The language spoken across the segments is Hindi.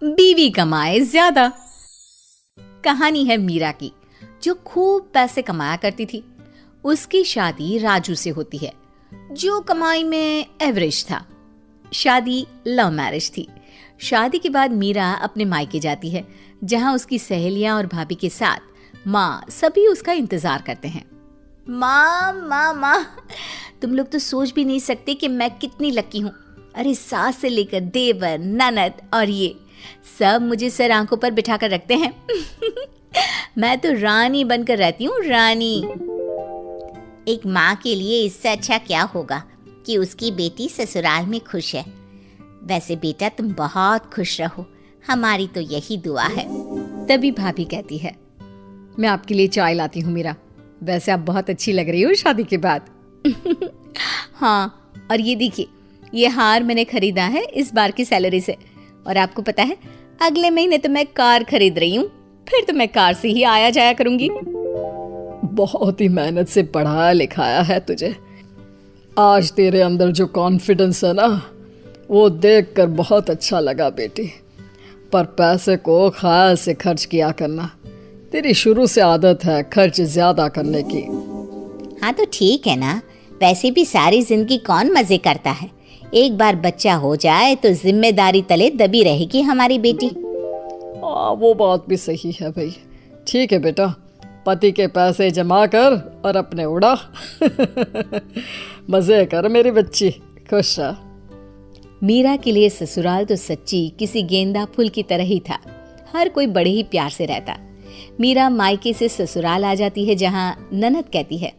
बीवी कमाए ज्यादा। कहानी है मीरा की, जो खूब पैसे कमाया करती थी। उसकी शादी राजू से होती है, जो कमाई में एवरेज था। शादी लव मैरिज थी। शादी के बाद मीरा अपने मायके जाती है, जहां उसकी सहेलियां और भाभी के साथ माँ सभी उसका इंतजार करते हैं। माँ माँ माँ, तुम लोग तो सोच भी नहीं सकते कि मैं कितनी लकी हूँ। अरे सास से लेकर देवर, ननद और ये सब मुझे सर आंखों पर बिठा कर रखते हैं। मैं तो रानी बनकर रहती हूँ, रानी। एक माँ के लिए इससे अच्छा क्या होगा कि उसकी बेटी ससुराल में खुश है। वैसे बेटा तुम बहुत खुश रहो, हमारी तो यही दुआ है। तभी भाभी कहती है, मैं आपके लिए चाय लाती हूँ मीरा। वैसे आप बहुत अच्छी लग रही हो शादी के बाद। हाँ, और ये देखिए, ये हार मैंने खरीदा है इस बार की सैलरी से। और आपको पता है, अगले महीने तो मैं कार खरीद रही हूँ। फिर तो मैं कार से ही आया जाया करूंगी। बहुत ही मेहनत से पढ़ाया लिखाया है तुझे। आज तेरे अंदर जो कॉन्फिडेंस है ना, वो देखकर बहुत अच्छा लगा बेटी। पर पैसे को ख्याल से खर्च किया करना। तेरी शुरू से आदत है खर्च ज्यादा करने की। हाँ तो ठीक है ना, वैसे भी सारी जिंदगी कौन मजे करता है। एक बार बच्चा हो जाए तो जिम्मेदारी तले दबी रहेगी हमारी बेटी। वो बात भी सही है भाई। ठीक है बेटा, पति के पैसे जमा कर और अपने उड़ा। मजे कर मेरी बच्ची, खुश रह। मीरा के लिए ससुराल तो सच्ची किसी गेंदा फूल की तरह ही था। हर कोई बड़े ही प्यार से रहता। मीरा मायके से ससुराल आ जाती है, जहां ननद कहती है,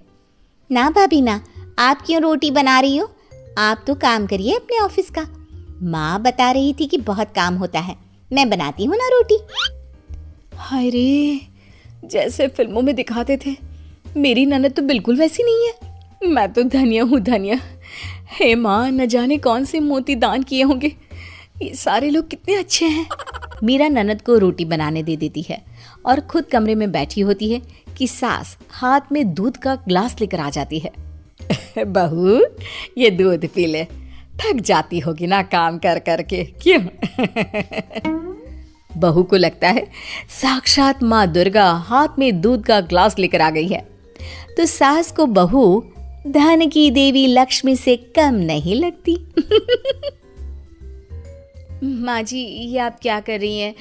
ना भाभी ना, आप क्यों रोटी बना रही हो? आप तो काम करिए अपने ऑफिस का। माँ बता रही थी कि बहुत काम होता है, मैं बनाती हूँ ना रोटी। हाय रे, जैसे फिल्मों में दिखाते थे, मेरी ननद तो बिल्कुल वैसी नहीं है। मैं तो धन्य हूँ, धन्य। हे माँ, न जाने कौन से मोती दान किए होंगे। ये सारे लोग कितने अच्छे हैं। मीरा ननद को रोटी बनाने दे देती है और खुद कमरे में बैठी होती है कि सास हाथ में दूध का ग्लास लेकर आ जाती है। बहू, ये दूध पी ले, थक जाती होगी ना काम कर करके, क्यों? बहू को लगता है साक्षात माँ दुर्गा हाथ में दूध का ग्लास लेकर आ गई है। तो सास को बहू धन की देवी लक्ष्मी से कम नहीं लगती। माँ जी, ये आप क्या कर रही हैं?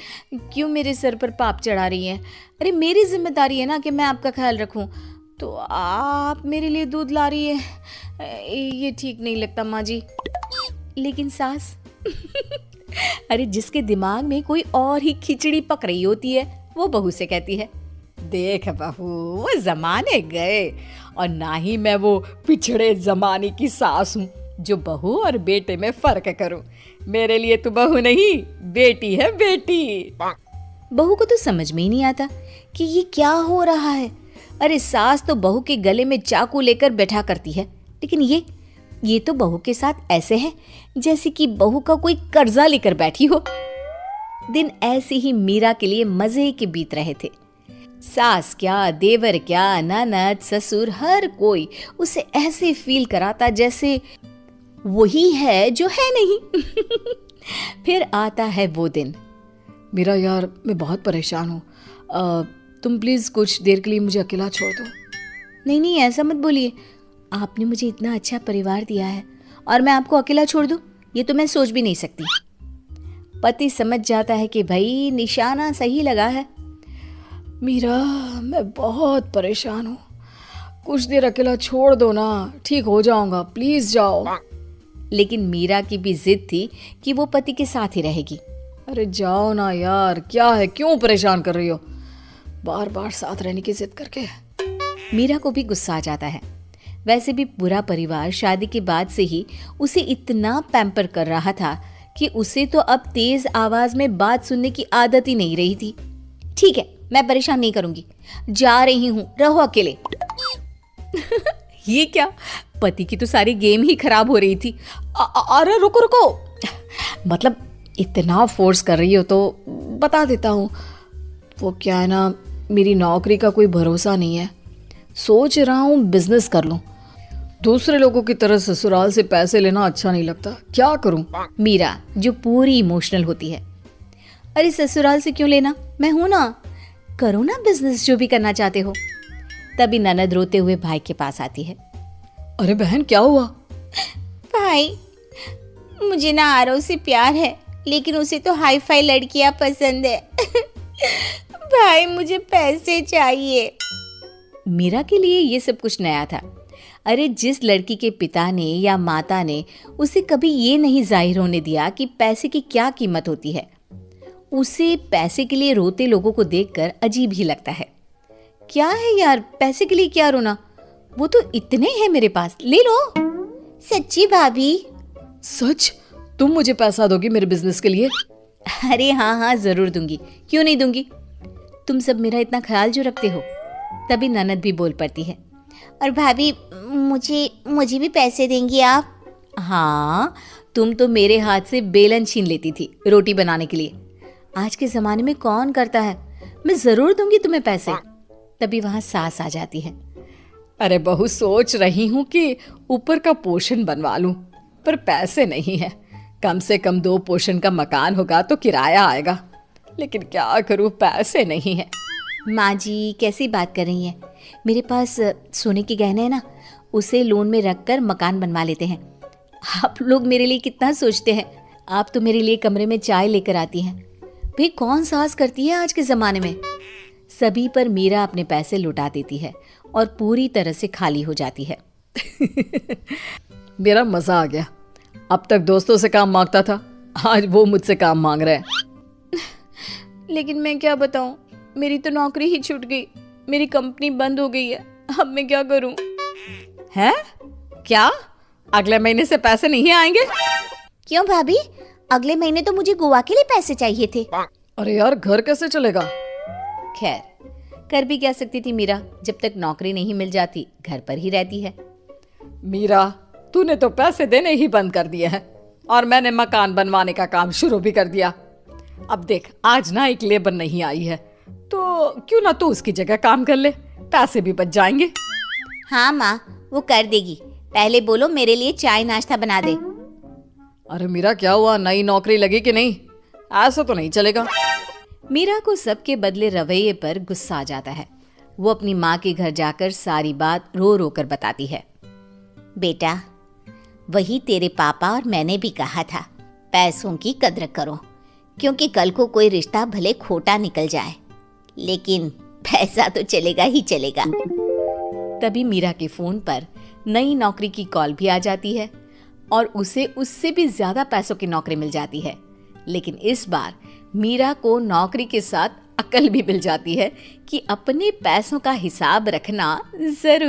क्यों मेरे सर पर पाप चढ़ा रही हैं? अरे मेरी जिम्मेदारी है ना कि मैं आपका ख्याल रखूं, तो आप मेरे लिए दूध ला रही है। ये ठीक नहीं लगता माँ जी। लेकिन सास, अरे जिसके दिमाग में कोई और ही खिचड़ी पक रही होती है, वो बहू से कहती है, देख बहू, वो जमाने गए और ना ही मैं वो पिछड़े जमाने की सास हूँ जो बहू और बेटे में फर्क करूं। मेरे लिए तो बहू नहीं, बेटी है, बेटी। बहू को तो समझ में ही नहीं आता कि ये क्या हो रहा है। अरे सास तो बहू के गले में चाकू लेकर बैठा करती है, लेकिन ये तो बहू के साथ ऐसे है जैसे कि बहू का कोई कर्जा लेकर बैठी हो। दिन ऐसे ही मीरा के लिए मजे के बीत रहे थे। सास क्या, देवर क्या, ननद, ससुर, हर कोई उसे ऐसे फील कराता जैसे वही है जो है नहीं। फिर आता है वो दिन। मेरा यार, मैं बहुत परेशान हूँ। तुम प्लीज़ कुछ देर के लिए मुझे अकेला छोड़ दो। नहीं नहीं, ऐसा मत बोलिए। आपने मुझे इतना अच्छा परिवार दिया है और मैं आपको अकेला छोड़ दूँ, ये तो मैं सोच भी नहीं सकती। पति समझ जाता है कि भाई निशाना सही लगा है। मीरा, मैं बहुत परेशान हूँ, कुछ देर अकेला छोड़ दो ना, ठीक हो जाऊंगा, प्लीज जाओ। लेकिन मीरा की भी जिद थी कि वो पति के साथ ही रहेगी। अरे जाओ ना यार, क्या है, क्यों परेशान कर रही हो बार बार साथ रहने की जिद करके। मीरा को भी गुस्सा आ जाता है। वैसे भी पूरा परिवार शादी के बाद से ही उसे इतना पैम्पर कर रहा था कि उसे तो अब तेज आवाज में बात सुनने की आदत ही नहीं रही थी। ठीक है, मैं परेशान नहीं करूंगी, जा रही हूं, रहो अकेले। ये क्या, पति की तो सारी गेम ही खराब हो रही थी। अरे रुको रुको, मतलब इतना फोर्स कर रही हो तो बता देता हूँ। वो क्या है ना, मेरी नौकरी का कोई भरोसा नहीं है। सोच रहा हूँ बिजनेस कर लूँ। दूसरे लोगों की तरह ससुराल से पैसे लेना अच्छा नहीं लगता, क्या करूँ? मीरा जो पूरी इमोशनल होती है, अरे ससुराल से क्यों लेना, मैं हूं ना, करो ना बिजनेस जो भी करना चाहते हो। तभी ननद रोते हुए भाई के पास आती है। अरे बहन क्या हुआ? भाई, मुझे ना आरव से प्यार है, लेकिन उसे तो हाई फाई लड़कियां पसंद है। भाई मुझे पैसे चाहिए। मीरा के लिए ये सब कुछ नया था। अरे जिस लड़की के पिता ने या माता ने उसे कभी ये नहीं जाहिर होने दिया कि पैसे की क्या कीमत होती है, उसे पैसे के लिए रोते लोगों को देखकर अजीब ही लगता है। क्या है यार, पैसे के लिए क्या रोना, वो तो इतने हैं मेरे पास, ले लो। सच्ची भाभी? सच? तुम मुझे पैसा दोगी मेरे बिजनेस के लिए? अरे हाँ हाँ जरूर दूंगी, क्यों नहीं दूंगी, तुम सब मेरा इतना ख्याल जो रखते हो। तभी ननद भी बोल पड़ती है। और भाभी, मुझे भी पैसे देंगी आप? हाँ, तुम तो मेरे हाथ से बेलन छीन लेती थी रोटी बनाने के लिए, आज के ज़माने में कौन करता है, मैं ज़रूर दूंगी तुम्हें पैसे। तभी वहाँ सास आ जाती है। अरे बहू, सोच रही हूँ कि ऊपर का पोर्शन बनवा लूँ, पर पैसे नहीं है। कम से कम 2 पोर्शन का मकान होगा तो किराया आएगा, लेकिन क्या करूँ, पैसे नहीं है। माँ जी कैसी बात कर रही हैं, मेरे पास सोने के गहने हैं ना, उसे लोन में रखकर मकान बनवा लेते हैं। आप लोग मेरे लिए कितना सोचते हैं, आप तो मेरे लिए कमरे में चाय लेकर आती हैं। भाई कौन सास करती है आज के ज़माने में। सभी पर मीरा अपने पैसे लुटा देती है और पूरी तरह से खाली हो जाती है। मेरा मजा आ गया। अब तक दोस्तों से काम मांगता था, आज वो मुझसे काम मांग रहे हैं। लेकिन मैं क्या बताऊं, मेरी तो नौकरी ही छूट गई, मेरी कंपनी बंद हो गई है, अब मैं क्या करूं। हैं? क्या अगले महीने से पैसे नहीं आएंगे? क्यों भाभी, अगले महीने तो मुझे गोवा के लिए पैसे चाहिए थे। अरे यार, घर कैसे चलेगा? खैर, कर भी क्या सकती थी मीरा, जब तक नौकरी नहीं मिल जाती घर पर ही रहती है। मीरा, तूने तो पैसे देने ही बंद कर दिए हैं और मैंने मकान बनवाने का काम शुरू भी कर दिया। अब देख, आज ना एक लेबर नहीं आई है, तो क्यों ना तू उसकी जगह काम कर ले, पैसे भी बच जाएंगे। हाँ माँ, वो कर देगी, पहले बोलो मेरे लिए चाय नाश्ता बना दे। अरे मीरा क्या हुआ, नई नौकरी लगी कि नहीं? ऐसा तो नहीं चलेगा। मीरा को सबके बदले रवैये पर गुस्सा आ जाता है। वो अपनी माँ के घर जाकर सारी बात रो रो कर बताती है। बेटा, वही तेरे पापा और मैंने भी कहा था, पैसों की कद्र करो, क्योंकि कल को कोई रिश्ता भले खोटा निकल जाए, लेकिन पैसा तो चलेगा ही चलेगा। तभी मीरा के फोन पर नई नौकरी की कॉल भी आ जाती है और उसे उससे भी ज्यादा पैसों की नौकरी मिल जाती है। लेकिन इस बार मीरा को नौकरी के साथ अकल भी मिल जाती है कि अपने पैसों का हिसाब रखना जरूर